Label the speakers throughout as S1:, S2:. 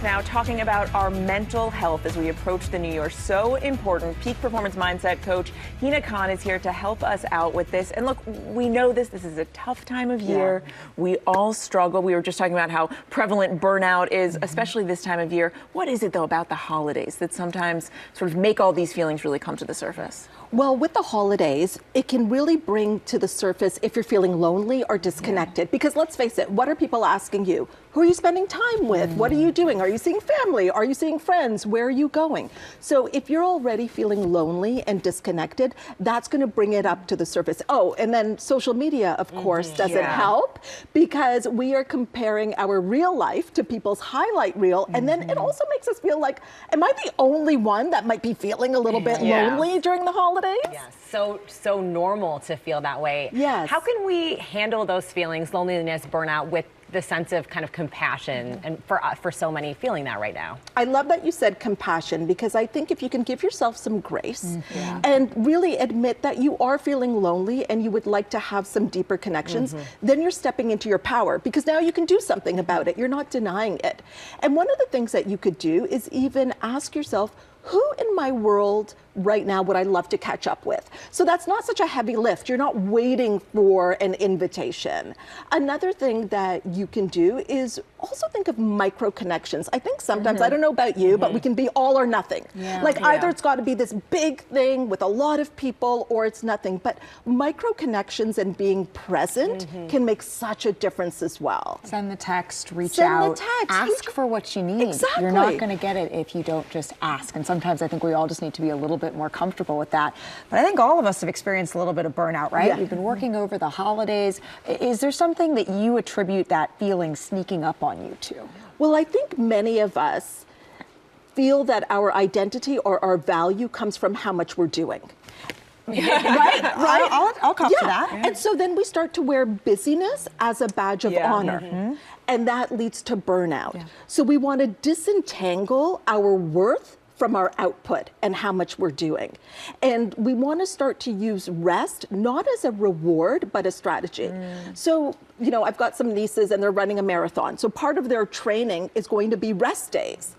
S1: Now talking about our mental health as we approach the new year. So important. Peak performance mindset coach Hina Khan is here to help us out with this. And look, we know this is a tough time of year. We all struggle. We were just talking about how prevalent burnout is, especially this time of year. What is it though about the holidays that sometimes sort of make all these feelings really come to the surface?
S2: Well, with the holidays, it can really bring to the surface if you're feeling lonely or disconnected. Because let's face it, what are people asking you? Who are you spending time with? What are you doing? Are you seeing family? Are you seeing friends? Where are you going? So if you're already feeling lonely and disconnected, that's going to bring it up to the surface. Oh, and then social media, of course, doesn't help, because we are comparing our real life to people's highlight reel. And then it also makes us feel like, am I the only one that might be feeling a little bit lonely during the holidays?
S3: Yes, so normal to feel that way.
S2: Yes.
S3: How can we handle those feelings, loneliness, burnout, with the sense of kind of compassion, and for so many feeling that right now?
S2: I love that you said compassion, because I think if you can give yourself some grace and really admit that you are feeling lonely and you would like to have some deeper connections, then you're stepping into your power, because now you can do something about it. You're not denying it. And one of the things that you could do is even ask yourself, who in my world right now would I love to catch up with? So that's not such a heavy lift. You're not waiting for an invitation. Another thing that you can do is also think of micro connections. I think sometimes, I don't know about you, but we can be all or nothing. Like either it's got to be this big thing with a lot of people, or it's nothing. But micro connections and being present can make such a difference as well.
S4: Send the text, reach out, ask for what you need.
S2: Exactly.
S4: You're not going to get it if you don't just ask. And sometimes I think we all just need to be a little bit more comfortable with that. But I think all of us have experienced a little bit of burnout, right? You've been working over the holidays. Is there something that you attribute that feeling sneaking up on you to?
S2: Well, I think many of us feel that our identity or our value comes from how much we're doing. Right?
S4: I'll come to that.
S2: And so then we start to wear busyness as a badge of honor. And that leads to burnout. So we want to disentangle our worth from our output and how much we're doing. And we want to start to use rest, not as a reward, but a strategy. So, you know, I've got some nieces and they're running a marathon. So part of their training is going to be rest days.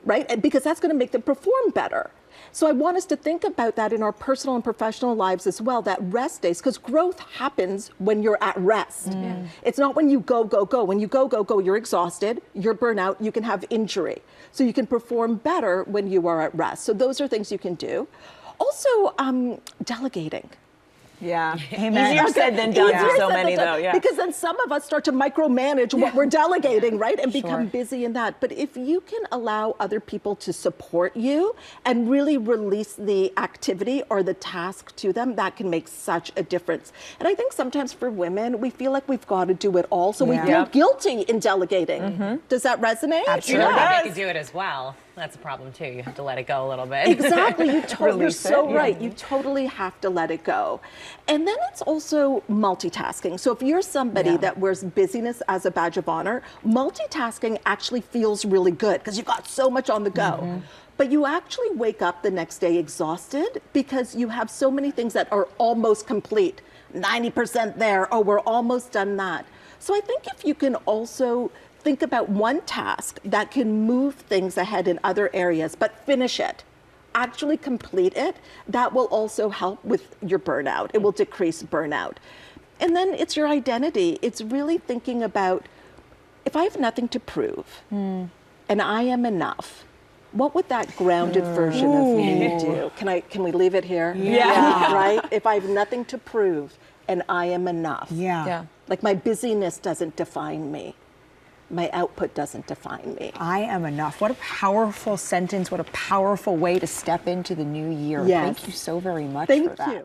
S2: Right? And because that's going to make them perform better. So I want us to think about that in our personal and professional lives as well, that rest days, because growth happens when you're at rest. It's not when you go, go, go. When you go, go, go, you're exhausted, you're burnout, you can have injury. So you can perform better when you are at rest. So those are things you can do. Also, delegating.
S1: Easier said than done for so many though.
S2: Because then some of us start to micromanage what we're delegating, right? And become busy in that. But if you can allow other people to support you and really release the activity or the task to them, that can make such a difference. And I think sometimes for women, we feel like we've got to do it all. So we feel guilty in delegating. Does that resonate?
S3: Absolutely. They can do it as well. That's a problem too. You have to let it go a little bit.
S2: Exactly. You're so right. You totally have to let it go. And then it's also multitasking. So if you're somebody that wears busyness as a badge of honor, multitasking actually feels really good because you've got so much on the go. But you actually wake up the next day exhausted because you have so many things that are almost complete. 90% there. Oh, we're almost done that. So I think if you can also think about one task that can move things ahead in other areas, but finish it, actually complete it, that will also help with your burnout. It will decrease burnout. And then it's your identity. It's really thinking about, if I have nothing to prove and I am enough, what would that grounded version of me do? Can we leave it here? Right? If I have nothing to prove and I am enough. Like my busyness doesn't define me. My output doesn't define me.
S4: I am enough. What a powerful sentence. What a powerful way to step into the new year. Thank you so very much for that.
S2: Thank you.